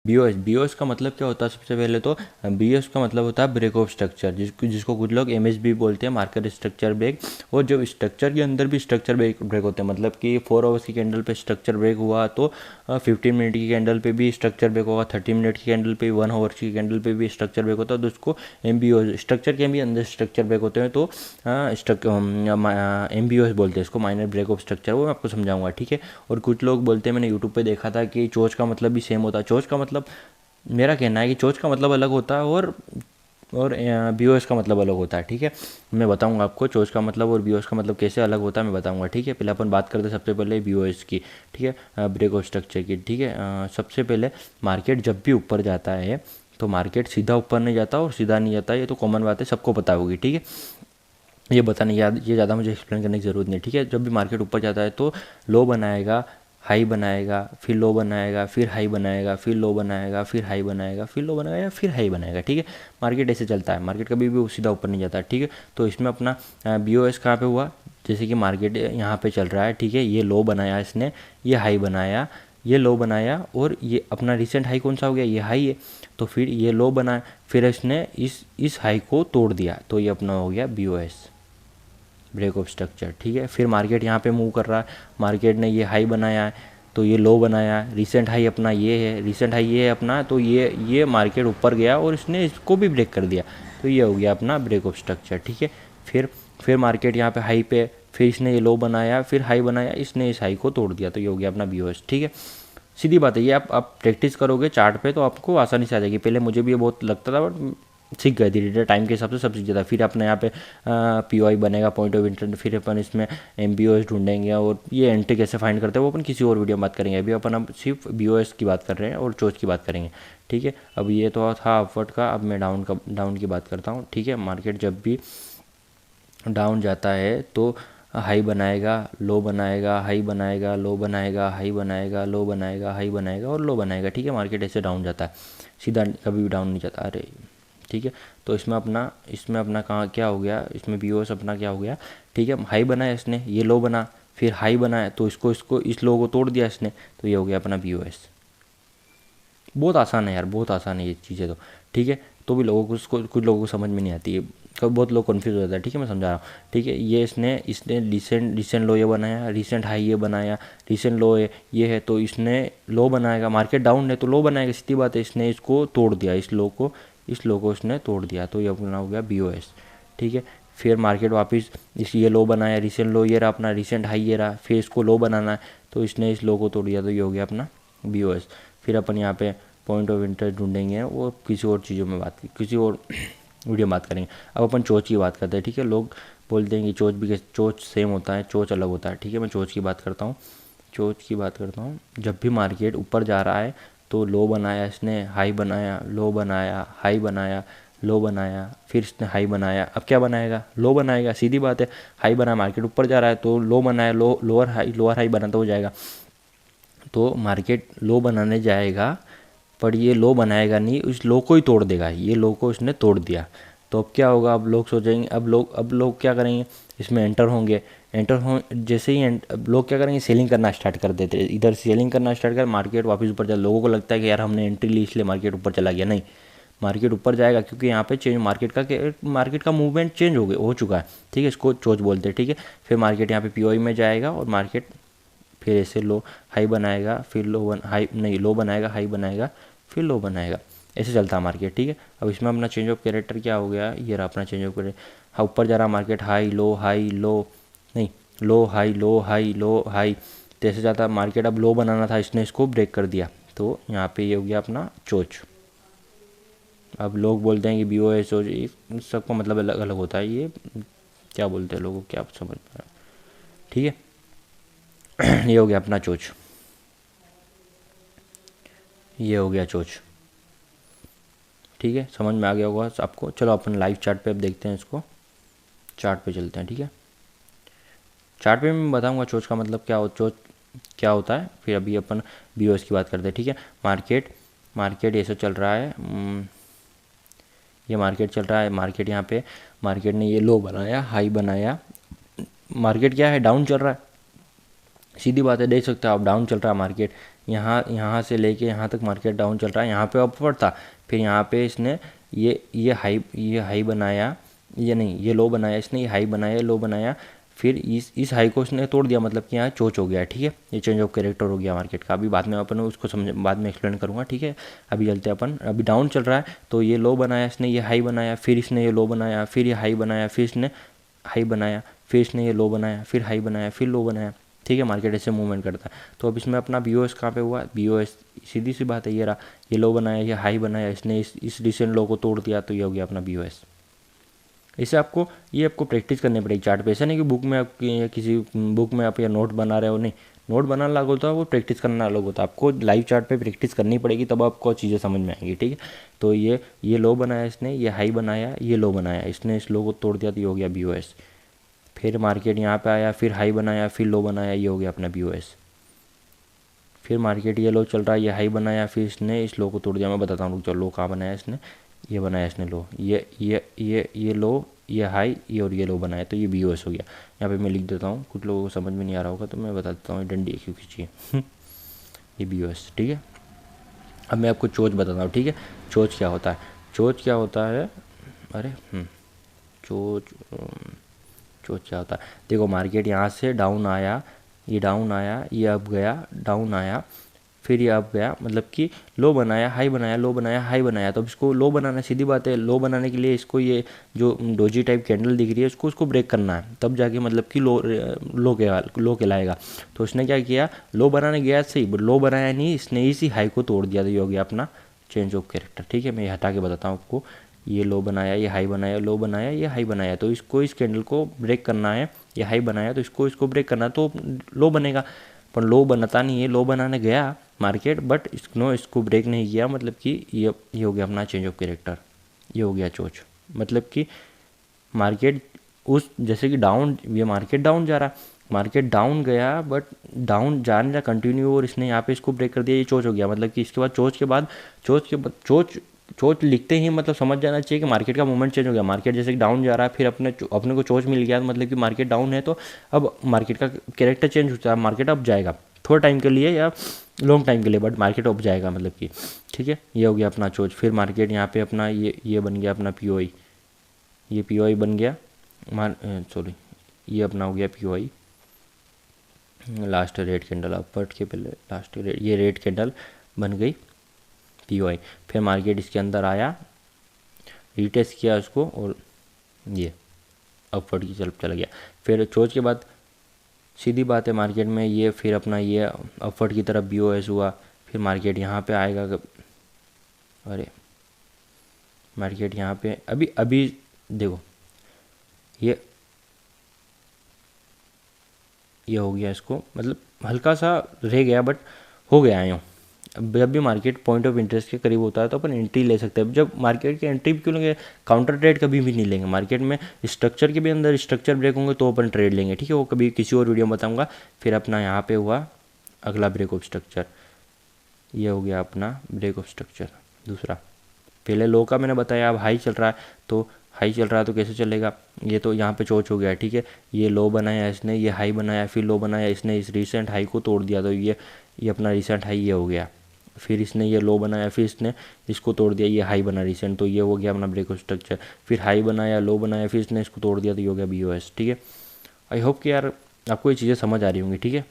BOS का मतलब क्या होता है? सबसे पहले तो बीओएस का मतलब होता है ब्रेक ऑफ स्ट्रक्चर, जिसको कुछ लोग एमएसबी बोलते हैं, मार्केट स्ट्रक्चर ब्रेक। और जब स्ट्रक्चर के अंदर भी स्ट्रक्चर ब्रेक होते हैं, मतलब कि 4 आवर्स की कैंडल पे स्ट्रक्चर ब्रेक हुआ तो 15 मिनट की कैंडल पे भी स्ट्रक्चर ब्रेक होगा, 30 मिनट की कैंडल पे, 1 आवर्स की कैंडल पे भी स्ट्रक्चर ब्रेक होता है, तो उसको एमबीओएस, स्ट्रक्चर के भी अंदर स्ट्रक्चर ब्रेक होते हैं तो एमबीओएस बोलते हैं इसको, माइनर ब्रेक ऑफ स्ट्रक्चर। वो मैं आपको समझाऊंगा, ठीक है। और कुछ लोग बोलते हैं, मैंने यूट्यूब पे देखा था कि चोच का मतलब भी सेम होता है। चोच का मतलब, मेरा कहना है कि चोच का मतलब अलग होता है और बीओएस का मतलब अलग होता है, ठीक है। मैं बताऊंगा आपको चोच का मतलब और बीओएस का मतलब कैसे अलग होता है, मैं बताऊंगा, ठीक है। पहले अपन बात करते हैं सबसे पहले बीओएस की, ठीक है, ब्रेक ऑफ स्ट्रक्चर की, ठीक है। सबसे पहले मार्केट जब भी ऊपर जाता है तो मार्केट सीधा ऊपर नहीं जाता और सीधा नहीं जाता, ये तो कॉमन बात है, सबको पता होगी, ठीक है। ये बताने ये ज़्यादा मुझे एक्सप्लेन करने की ज़रूरत नहीं, ठीक है। जब भी मार्केट ऊपर जाता है तो लो बनाएगा, हाई बनाएगा, फिर लो बनाएगा, फिर हाई बनाएगा, फिर लो बनाएगा, फिर हाई बनाएगा, फिर लो बनाएगा, फिर हाई बनाएगा, ठीक है। मार्केट ऐसे चलता है, मार्केट कभी भी सीधा ऊपर नहीं जाता, ठीक है। तो इसमें अपना बीओएस कहाँ पे हुआ? जैसे कि मार्केट यहाँ पे चल रहा है, ठीक है, ये लो बनाया इसने, ये हाई बनाया, ये लो बनाया, और ये अपना रिसेंट हाई कौन सा हो गया? ये हाई है। तो फिर ये लो बनाया, फिर इसने इस हाई को तोड़ दिया, तो ये अपना हो गया बीओएस, ब्रेक ऑफ स्ट्रक्चर, ठीक है। फिर मार्केट यहाँ पे मूव कर रहा है, मार्केट ने ये हाई बनाया है तो ये लो बनाया है, रिसेंट हाई अपना ये है, रिसेंट हाई ये है अपना, तो ये मार्केट ऊपर गया और इसने इसको भी ब्रेक कर दिया, तो ये हो गया अपना ब्रेक ऑफ स्ट्रक्चर, ठीक है। फिर मार्केट यहाँ पे हाई पे, फिर इसने ये लो बनाया, फिर हाई बनाया, इसने इस हाई को तोड़ दिया, तो ये हो गया अपना बीओएस, ठीक है। सीधी बात है, ये आप प्रैक्टिस करोगे चार्ट पे तो आपको आसानी से आ जाएगी। पहले मुझे भी ये बहुत लगता था, बट सीख गए धीरे धीरे, टाइम के हिसाब से सब सीख जाता। फिर अपने यहाँ पे पीओआई बनेगा, पॉइंट ऑफ इंटरेस्ट, फिर अपन इसमें एमबीओएस ढूंढेंगे, और ये एंट्री कैसे फाइंड करते हैं वो अपन किसी और वीडियो में बात करेंगे। अभी अपन अब सिर्फ बीओएस की बात कर रहे हैं और चोच की बात करेंगे, ठीक है। अब ये तो था अपवर्ड का, अब मैं डाउन की बात करता हूँ, ठीक है। मार्केट जब भी डाउन जाता है तो हाई बनाएगा, लो बनाएगा, हाई बनाएगा, लो बनाएगा, हाई बनाएगा, लो बनाएगा, हाई बनाएगा और लो बनाएगा, ठीक है। मार्केट ऐसे डाउन जाता है, सीधा कभी भी डाउन नहीं जाता, अरे, ठीक है। तो इसमें अपना कहाँ क्या हो गया, इसमें बीओएस अपना क्या हो गया, ठीक है। हाई बनाया इसने, ये लो बना, फिर हाई बनाया तो इस लो को तोड़ दिया इसने, तो ये हो गया अपना बीओएस। बहुत आसान है यार, बहुत आसान है ये चीज़ें तो, ठीक है। तो भी लोगों को कुछ लोगों को समझ में नहीं आती है, कभी बहुत लोग कन्फ्यूज हो जाता है, ठीक है। मैं समझा रहा हूँ, ठीक है। ये इसने रिसेंट लो ये बनाया, रिसेंट हाई ये बनाया, रिसेंट लो ये है, तो इसने लो बनाएगा, मार्केट डाउन है तो लो बनाएगा, सीधी बात है। इसने इसको तोड़ दिया, इस लो को इसने तोड़ दिया, तो ये अपना हो गया बीओएस, ठीक है। फिर मार्केट वापस ये लो बनाया, रिसेंट लो ये रहा अपना, रिसेंट हाई ये रहा, फिर इसको लो बनाना है तो इसने इस लो को तोड़ दिया, तो ये हो गया अपना बीओएस। फिर अपन यहाँ पे पॉइंट ऑफ इंटरेस्ट ढूंढेंगे, वो किसी और चीज़ों में किसी और वीडियो में बात करेंगे। अब अपन चोच की बात करते हैं, ठीक है। लोग बोलते हैं कि चोच सेम होता है, चोच अलग होता है, ठीक है। मैं चोच की बात करता हूँ। जब भी मार्केट ऊपर जा रहा है तो लो बनाया इसने, हाई बनाया, लो बनाया, हाई बनाया, लो बनाया, फिर इसने हाई बनाया, अब क्या बनाएगा? लो बनाएगा, सीधी बात है। हाई बनाया, मार्केट ऊपर जा रहा है तो लो बनाया, लोअर हाई बनाता हो जाएगा, तो मार्केट लो बनाने जाएगा, पर ये लो बनाएगा नहीं, उस लो को ही तोड़ देगा, ये लो को इसने तोड़ दिया। तो अब क्या होगा? अब लोग सोचेंगे, अब लोग क्या करेंगे? इसमें एंटर होंगे, जैसे ही अब लोग क्या करेंगे? सेलिंग करना स्टार्ट कर देते हैं। इधर सेलिंग करना स्टार्ट कर, मार्केट वापस ऊपर चला। लोगों को लगता है कि यार हमने एंट्री ली इसलिए मार्केट ऊपर चला गया, नहीं, मार्केट ऊपर जाएगा क्योंकि यहाँ पे मार्केट का मूवमेंट चेंज हो चुका है, ठीक है। इसको चोच बोलते हैं, ठीक है। फिर मार्केट यहाँ पे पीओई में जाएगा और मार्केट फिर ऐसे लो हाई बनाएगा, फिर लो बनाएगा, हाई बनाएगा, फिर लो बनाएगा, ऐसे चलता है मार्केट, ठीक है। अब इसमें अपना चेंज ऑफ कैरेक्टर क्या हो गया? ये रहा अपना चेंज ऑफ कैरेक्टर। हाँ, ऊपर जा रहा market, high low high low, नहीं, low high low high low high, तो ऐसे जाता मार्केट। अब लो बनाना था, इसने इसको ब्रेक कर दिया, तो यहाँ पे ये हो गया अपना चोच। अब लोग बोलते हैं कि बीओएस चोच, सबका मतलब अलग अलग होता है, ये क्या बोलते हैं लोगों को, क्या आप समझ पा रहे हैं, ठीक है। ये हो गया अपना चोच, ये हो गया चोच, ठीक है। समझ में आ गया होगा आपको। चलो अपन लाइव चार्ट पे अब देखते हैं इसको, चार्ट पे चलते हैं, ठीक है। चार्ट पे मैं बताऊंगा चोच का मतलब चोच क्या होता है, फिर अभी अपन बीओएस की बात करते हैं, ठीक है। मार्केट ऐसा चल रहा है, ये मार्केट चल रहा है, मार्केट यहाँ पे मार्केट ने ये लो बनाया, हाई बनाया, मार्केट क्या है? डाउन चल रहा है, सीधी बात है, देख सकते हो आप डाउन चल रहा है मार्केट, यहाँ से लेके यहाँ तक मार्केट डाउन चल रहा है, यहाँ पे अपवर्ड था, फिर यहाँ पे इसने ये हाई बनाया, ये नहीं ये लो बनाया इसने, ये हाई बनाया लो बनाया, फिर इस हाई को इसने तोड़ दिया, मतलब कि यहाँ चोच हो गया, ठीक है, ये चेंज ऑफ कैरेक्टर हो गया मार्केट का। अभी बाद में अपन उसको बाद में एक्सप्लेन करूँगा, ठीक है। अभी चलते हैं अपन, अभी डाउन चल रहा है तो ये लो बनाया इसने, ये हाई बनाया, फिर इसने ये लो बनाया, फिर ये हाई बनाया, फिर इसने हाई बनाया, फिर इसने ये लो बनाया, फिर हाई बनाया, फिर लो बनाया, ठीक है। मार्केट ऐसे मूवमेंट करता है। तो अब इसमें अपना BOS कहाँ पे हुआ, BOS सीधी सी बात है, ये रहा, ये लो बनाया, ये हाई बनाया, इसने इस रिसेंट लो को तोड़ दिया, तो ये हो गया अपना BOS। इसे आपको प्रैक्टिस करनी पड़ेगी चार्ट पे। ऐसा नहीं कि बुक में आप या किसी बुक में आप या नोट बना रहे हो, नहीं, नोट बनाना अलग होता है, वो प्रैक्टिस करना अलग होता है। आपको लाइव चार्ट पे प्रैक्टिस करनी पड़ेगी, तब आपको चीज़ें समझ में आएंगी, ठीक है। तो ये लो बनाया इसने, ये हाई बनाया, ये लो बनाया, इसने इस लो को तोड़ दिया, तो ये हो गया BOS। फिर मार्केट यहाँ पे आया, फिर हाई बनाया, फिर लो बनाया, ये हो गया अपना BOS। फिर मार्केट ये लो चल रहा है, ये हाई बनाया, फिर इसने इस लो को तोड़ दिया। मैं बताता हूँ, चलो लो कहाँ बनाया इसने, ये बनाया इसने लो, ये लो, ये हाई, ये और ये लो बनाया, तो ये BOS हो गया। यहाँ पे मैं लिख देता हूँ, कुछ लोगों को समझ में नहीं आ रहा होगा तो मैं बता देता हूँ, डंडी क्यों खींची ये BOS, ठीक है। अब मैं आपको चोच बताता हूँ, ठीक है। चोच क्या होता है, चोच क्या होता है, अरे चोच क्या होता है, देखो मार्केट यहाँ से डाउन आया, ये डाउन आया, ये अप गया, डाउन आया, फिर ये अप गया, मतलब कि लो बनाया, हाई बनाया, लो बनाया, हाई बनाया। तो अब इसको लो बनाना, सीधी बात है, लो बनाने के लिए इसको ये जो डोजी टाइप कैंडल दिख रही है उसको ब्रेक करना है, तब जाके मतलब कि लो कहलाएगा। तो उसने क्या किया, लो बनाने गया सही, बट लो बनाया नहीं, इसने इसी हाई को तोड़ दिया, तो ये हो गया अपना चेंज ऑफ कैरेक्टर, ठीक है। मैं ये हटा के बताता हूँ आपको, ये लो बनाया, ये हाई बनाया, लो बनाया, ये हाई बनाया, तो इसको इस कैंडल को ब्रेक करना है। ये हाई बनाया तो इसको ब्रेक करना है, तो लो बनेगा, पर लो बनता नहीं है, लो बनाने गया मार्केट, बट इसको ब्रेक नहीं किया, मतलब कि ये हो गया अपना चेंज ऑफ कैरेक्टर, ये हो गया चोच। मतलब कि मार्केट जैसे कि डाउन, ये मार्केट डाउन जा रहा, मार्केट डाउन गया, बट डाउन जाने का कंटिन्यू, और इसने यहाँ पे इसको ब्रेक कर दिया, ये चोच हो गया। मतलब कि इसके बाद चोच लिखते ही मतलब समझ जाना चाहिए कि मार्केट का मूवमेंट चेंज हो गया। मार्केट जैसे कि डाउन जा रहा है, फिर अपने को चोच मिल गया, मतलब कि मार्केट डाउन है, तो अब मार्केट का कैरेक्टर चेंज हो जाएगा, मार्केट अप जाएगा थोड़ा टाइम के लिए या लॉन्ग टाइम के लिए, बट मार्केट अप जाएगा, मतलब कि, ठीक है। ये हो गया अपना चोच। फिर मार्केट यहाँ पे अपना ये बन गया अपना POI, ये POI बन गया, सॉरी ये अपना हो गया POI, last red candle upward के पहले लास्ट ये रेड कैंडल बन गई POI। फिर मार्केट इसके अंदर आया, रीटेस्ट किया उसको, और ये अपवर्ड की तरफ चला गया। फिर चोच के बाद सीधी बात है, मार्केट में ये फिर अपना ये अपवर्ड की तरफ BOS हुआ। फिर मार्केट यहाँ पे आएगा, अरे मार्केट यहाँ पे अभी देखो, ये हो गया, इसको मतलब हल्का सा रह गया, बट हो गया है यूँ। जब भी मार्केट पॉइंट ऑफ इंटरेस्ट के करीब होता है तो अपन एंट्री ले सकते हैं। जब मार्केट की एंट्री क्यों लेंगे, काउंटर ट्रेड कभी भी नहीं लेंगे। मार्केट में स्ट्रक्चर के भी अंदर स्ट्रक्चर ब्रेक होंगे तो अपन ट्रेड लेंगे, ठीक है। वो कभी किसी और वीडियो में बताऊंगा। फिर अपना यहाँ पे हुआ अगला ब्रेक ऑफ स्ट्रक्चर, ये हो गया अपना ब्रेक ऑफ स्ट्रक्चर दूसरा। पहले लो का मैंने बताया, अब हाई चल रहा है, तो हाई चल रहा है तो कैसे चलेगा, ये तो यहाँ पे चोच हो गया, ठीक है। ये लो बनाया इसने, ये हाई बनाया, फिर लो बनाया इसने, इस रिसेंट हाई को तोड़ दिया, तो ये अपना रिसेंट हाई ये हो गया। फिर इसने ये लो बनाया, फिर इसने इसको तोड़ दिया, ये हाई बना रिसेंट, तो ये हो गया अपना ब्रेक ऑफ स्ट्रक्चर। फिर हाई बनाया, लो बनाया, फिर इसने इसको तोड़ दिया, तो ये हो गया BOS, ठीक है। आई होप कि यार आपको ये चीज़ें समझ आ रही होंगी, ठीक है।